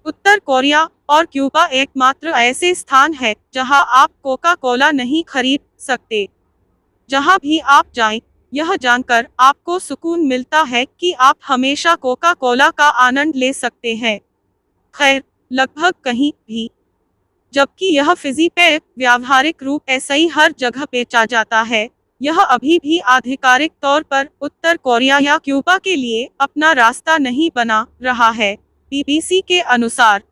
उत्तर Korea और Cuba एकमात्र ऐसे स्थान है जहां आप कोका कोला नहीं खरीद सकते। जहां भी आप जाएं, यह जानकर आपको सुकून मिलता है कि आप हमेशा कोका कोला का आनंद ले सकते हैं। खैर, लगभग कहीं भी। जबकि यह फिजी पे व्यावहारिक रूप ऐसा ही हर जगह बेचा जाता है, यह अभी भी आधिकारिक तौर पर उत्तर कोरिया या क्यूबा के लिए अपना रास्ता नहीं बना रहा है। बीबीसी के अनुसार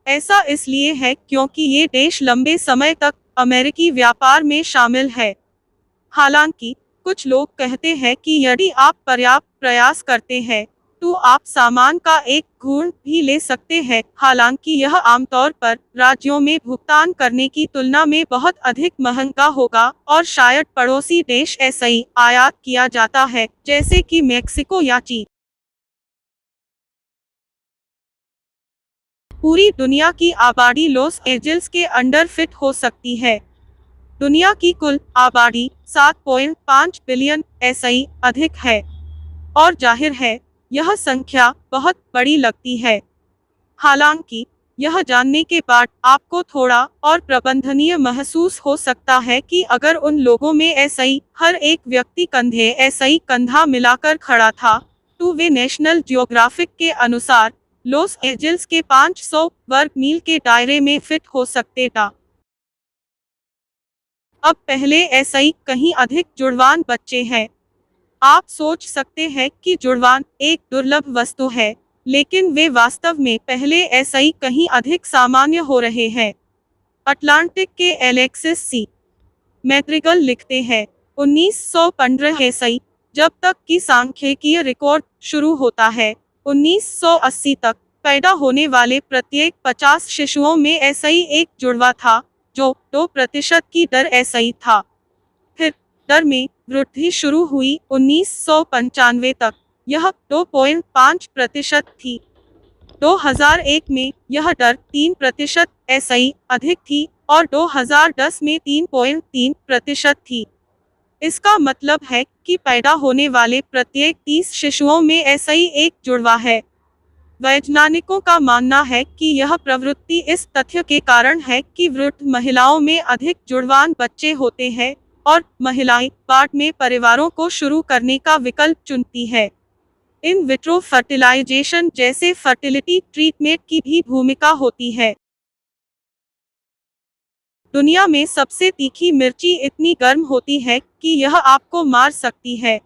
ऐसा इसलिए है क्योंकि ये देश लंबे समय तक अमेरिकी व्यापार में शामिल है। हालांकि कुछ लोग कहते हैं कि यदि आप पर्याप्त प्रयास करते हैं तो आप सामान का एक घूर्ण भी ले सकते हैं। हालांकि यह आमतौर पर राज्यों में भुगतान करने की तुलना में बहुत अधिक महंगा होगा और शायद पड़ोसी देश ऐसा ही आयात किया जाता है जैसे कि मेक्सिको या चीन। पूरी दुनिया की आबादी लॉस एंजल्स के अंडर फिट हो सकती है। दुनिया की कुल आबादी 7.5 बिलियन ऐसा ही अधिक है और जाहिर है यह संख्या बहुत बड़ी लगती है। हालांकि यह जानने के बाद आपको थोड़ा और प्रबंधनीय महसूस हो सकता है कि अगर उन लोगों में ऐसा ही हर एक व्यक्ति कंधे ऐसा ही कंधा मिलाकर खड़ा था तो वे नेशनल जियोग्राफिक के अनुसार लॉस एंजल्स के 500 वर्ग मील के दायरे में फिट हो सकते था। अब पहले ऐसा ही कहीं अधिक जुड़वान बच्चे हैं। आप सोच सकते हैं कि जुड़वान एक दुर्लभ वस्तु है, लेकिन वे वास्तव में पहले ऐसा ही कहीं अधिक सामान्य हो रहे हैं। अटलांटिक के एलेक्सिस सी मैड्रिगल लिखते हैं, 1915 ऐसा ही जब तक कि सांख्यिकीय रिकॉर्ड शुरू होता है, 1980 तक पैदा होने वाले प्रत्येक 50 शिशुओं में ऐसा ही एक जुड़वा था, जो 2% की दर ऐसा ही था। फिर दर में वृद्धि शुरू हुई 1995 तक, यह 2.5% थी। 2001 में यह दर 3% ऐसा ही अधिक थी और 2010 में 3.3% थी। इसका मतलब है कि पैदा होने वाले प्रत्येक 30 शिशुओं में ऐसा ही एक जुड़वा है। वैज्ञानिकों का मानना है कि यह प्रवृत्ति इस तथ्य के कारण है कि वृद्ध महिलाओं में अधिक जुड़वान बच्चे होते हैं और महिलाएं बाद में परिवारों को शुरू करने का विकल्प चुनती है। इन विट्रो फर्टिलाइजेशन जैसे फर्टिलिटी ट्रीटमेंट की भी भूमिका होती है। दुनिया में सबसे तीखी मिर्ची इतनी गर्म होती है कि यह आपको मार सकती है।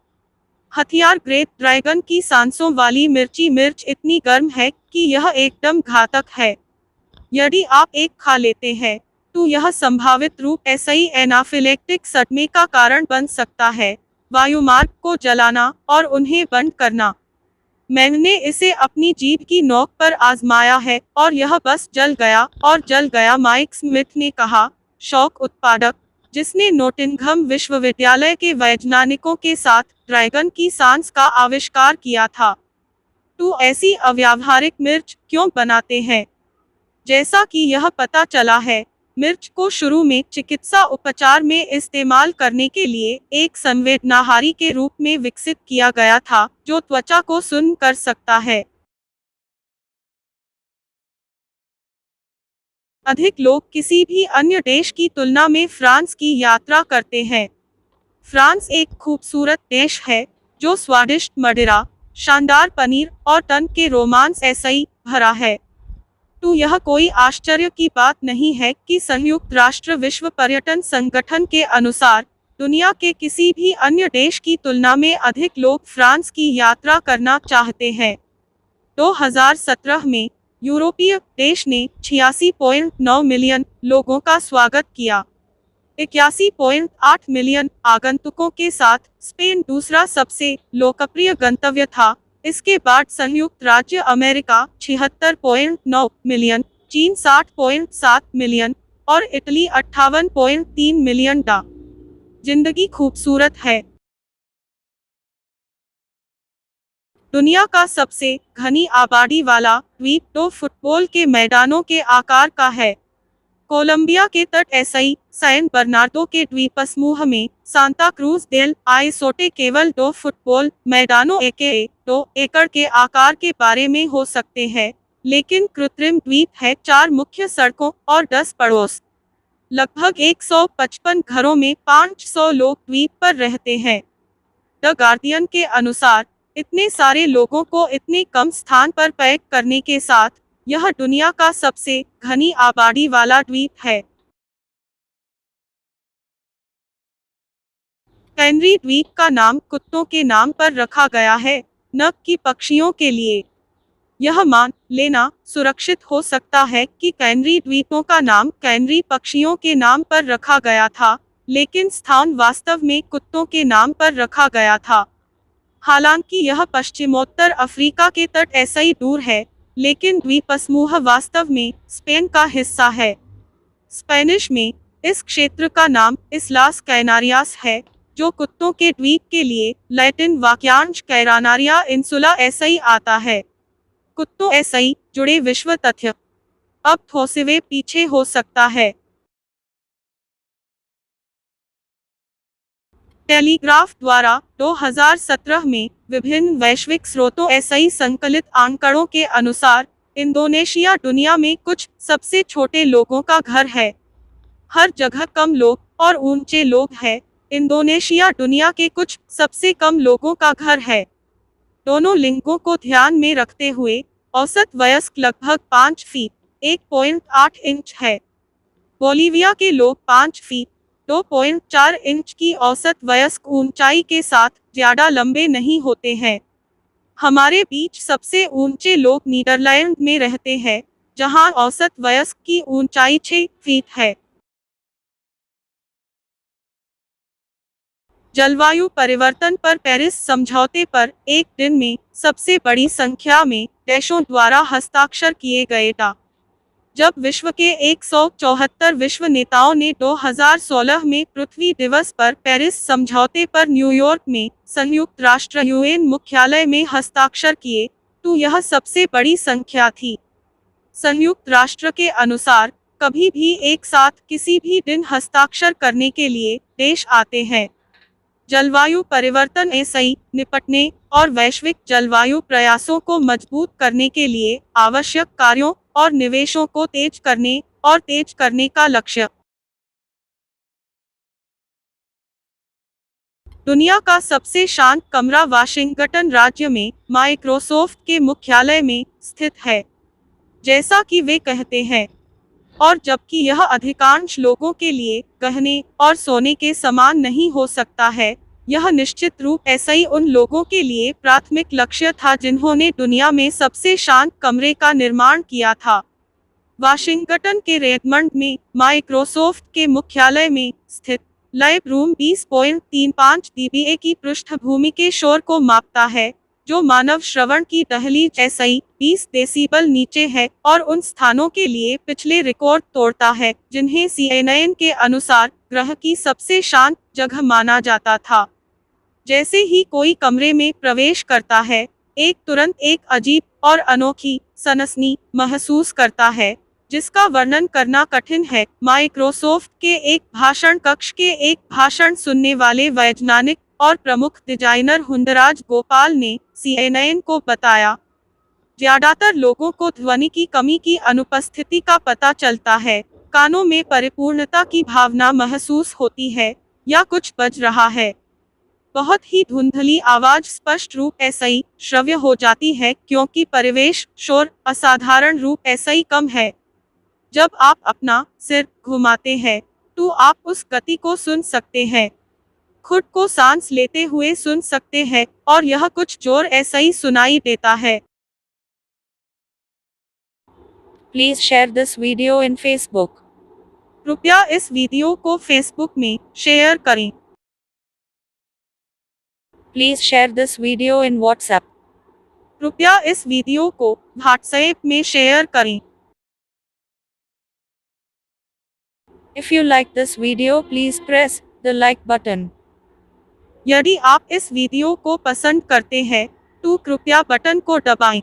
हथियार ग्रेट ड्रैगन की सांसों वाली मिर्ची मिर्च इतनी गर्म है कि यह एकदम घातक है। यदि आप एक खा लेते हैं तो यह संभावित रूप ऐसा ही एनाफिलेक्टिक सदमे का कारण बन सकता है। वायुमार्ग को जलाना और उन्हें बंद करना। मैंने इसे अपनी जीभ की नोक पर आजमाया है और यह बस जल गया और जल गया, माइक स्मिथ ने कहा, शौक उत्पादक जिसने नोटिंघम विश्वविद्यालय के वैज्ञानिकों के साथ ड्रैगन की सांस का आविष्कार किया था। तो ऐसी अव्यावहारिक मिर्च क्यों बनाते हैं? जैसा कि यह पता चला है, मिर्च को शुरू में चिकित्सा उपचार में इस्तेमाल करने के लिए एक संवेदनाहारी के रूप में विकसित किया गया था, जो त्वचा को सुन्न कर सकता है। अधिक लोग किसी भी अन्य देश की तुलना में फ्रांस की यात्रा करते हैं। फ्रांस एक खूबसूरत देश है जो स्वादिष्ट मदिरा, शानदार पनीर और तन के रोमांस ऐसा ही भरा है। तो यह कोई आश्चर्य की बात नहीं है कि संयुक्त राष्ट्र विश्व पर्यटन संगठन के अनुसार दुनिया के किसी भी अन्य देश की तुलना में अधिक लोग फ्रांस की यात्रा करना चाहते हैं। 2017 में यूरोपीय देश ने 86.9 मिलियन लोगों का स्वागत किया। 81.8 मिलियन आगंतुकों के साथ स्पेन दूसरा सबसे लोकप्रिय गंतव्य था। इसके बाद संयुक्त राज्य अमेरिका 76.9 मिलियन, चीन 60.7 मिलियन और इटली 58.3 मिलियन। जिंदगी खूबसूरत है। दुनिया का सबसे घनी आबादी वाला द्वीप तो फुटबॉल के मैदानों के आकार का है। कोलंबिया के तट ऐसाई सैन बर्नार्डो के द्वीपसमूह में सांता क्रूज डेल आइसोटे केवल 2 फुटबॉल मैदानों 2 एकड़ के आकार के बारे में हो सकते हैं, लेकिन कृत्रिम द्वीप है 4 मुख्य सड़कों और 10 पड़ोस। लगभग 155 घरों में 500 लोग द्वीप पर रहते हैं। द गार्डियन के अनुसार इतने सारे लोगों को इतने कम स्थान पर पैक करने के साथ यह दुनिया का सबसे घनी आबादी वाला द्वीप है। कैनरी द्वीप का नाम कुत्तों के नाम पर रखा गया है, न कि पक्षियों के लिए। यह मान लेना सुरक्षित हो सकता है कि कैनरी द्वीपों का नाम कैनरी पक्षियों के नाम पर रखा गया था, लेकिन स्थान वास्तव में कुत्तों के नाम पर रखा गया था। हालांकि यह पश्चिमोत्तर अफ्रीका के तट ऐसा ही दूर है, लेकिन द्वीपसमूह वास्तव में स्पेन का हिस्सा है। स्पेनिश में इस क्षेत्र का नाम इस्लास कैनारियास है, जो कुत्तों के द्वीप के लिए लैटिन वाक्यांश कैरानारिया इंसुला ऐसा ही आता है। कुत्तों ऐसा ही जुड़े विश्व तथ्य। अब थोसिवे पीछे हो सकता है। टेलीग्राफ द्वारा 2017 में विभिन्न वैश्विक स्रोतों ऐसा ही संकलित आंकड़ों के अनुसार इंडोनेशिया दुनिया में कुछ सबसे छोटे लोगों का घर है। हर जगह कम लोग और ऊंचे लोग हैं। इंडोनेशिया दुनिया के कुछ सबसे कम लोगों का घर है। दोनों लिंगों को ध्यान में रखते हुए औसत वयस्क लगभग 5 फीट 1.8 इंच है। बोलीविया के लोग 5 फीट 2.4 इंच की औसत वयस्क ऊंचाई के साथ ज्यादा लंबे नहीं होते हैं। हमारे बीच सबसे ऊंचे लोग नीदरलैंड में रहते हैं, जहां औसत वयस्क की ऊंचाई 6 फीट है। जलवायु परिवर्तन पर पेरिस समझौते पर एक दिन में सबसे बड़ी संख्या में देशों द्वारा हस्ताक्षर किए गए था। जब विश्व के 174 विश्व नेताओं ने 2016 में पृथ्वी दिवस पर पेरिस समझौते पर न्यूयॉर्क में संयुक्त राष्ट्र यूएन मुख्यालय में हस्ताक्षर किए, तो यह सबसे बड़ी संख्या थी। संयुक्त राष्ट्र के अनुसार कभी भी एक साथ किसी भी दिन हस्ताक्षर करने के लिए देश आते हैं। जलवायु परिवर्तन से निपटने और वैश्विक जलवायु प्रयासों को मजबूत करने के लिए आवश्यक कार्यों और निवेशों को तेज करने का लक्ष्य। दुनिया का सबसे शांत कमरा वाशिंगटन राज्य में माइक्रोसॉफ्ट के मुख्यालय में स्थित है, जैसा कि वे कहते हैं। और जबकि यह अधिकांश लोगों के लिए गहने और सोने के समान नहीं हो सकता है, यह निश्चित रूप ऐसा ही उन लोगों के लिए प्राथमिक लक्ष्य था जिन्होंने दुनिया में सबसे शांत कमरे का निर्माण किया था। वाशिंगटन के रेडमंड में माइक्रोसॉफ्ट के मुख्यालय में स्थित लाइव रूम 20.35 dBA की पृष्ठभूमि के शोर को मापता है, जो मानव श्रवण की दहलीज ऐसा ही 20 डेसिबल नीचे है, और उन स्थानों के लिए पिछले रिकॉर्ड तोड़ता है जिन्हें CNN के अनुसार ग्रह की सबसे शांत जगह माना जाता था। जैसे ही कोई कमरे में प्रवेश करता है, तुरंत एक अजीब और अनोखी सनसनी महसूस करता है, जिसका वर्णन करना कठिन है। माइक्रोसॉफ्ट के एक भाषण कक्ष के एक भाषण सुनने वाले वैज्ञानिक और प्रमुख डिजाइनर हुंडराज गोपाल ने CNN को बताया, ज्यादातर लोगों को ध्वनि की कमी की अनुपस्थिति का पता चलता है, कानों में परिपूर्णता की भावना महसूस होती है, या कुछ बज रहा है। बहुत ही धुंधली आवाज स्पष्ट रूप ऐसा ही श्रव्य हो जाती है, क्योंकि परिवेश शोर असाधारण रूप ऐसा ही कम है। जब आप अपना सिर घुमाते हैं, तो आप उस गति को सुन सकते हैं, खुद को सांस लेते हुए सुन सकते हैं, और यह कुछ जोर ऐसा ही सुनाई देता है। Please share this video in Facebook. कृपया इस वीडियो को फेसबुक में शेयर करें। Please share this video in WhatsApp. कृपया इस वीडियो को व्हाट्सएप में शेयर करें। If you like this video, please press the like button. यदि आप इस वीडियो को पसंद करते हैं, तो कृपया बटन को दबाएं।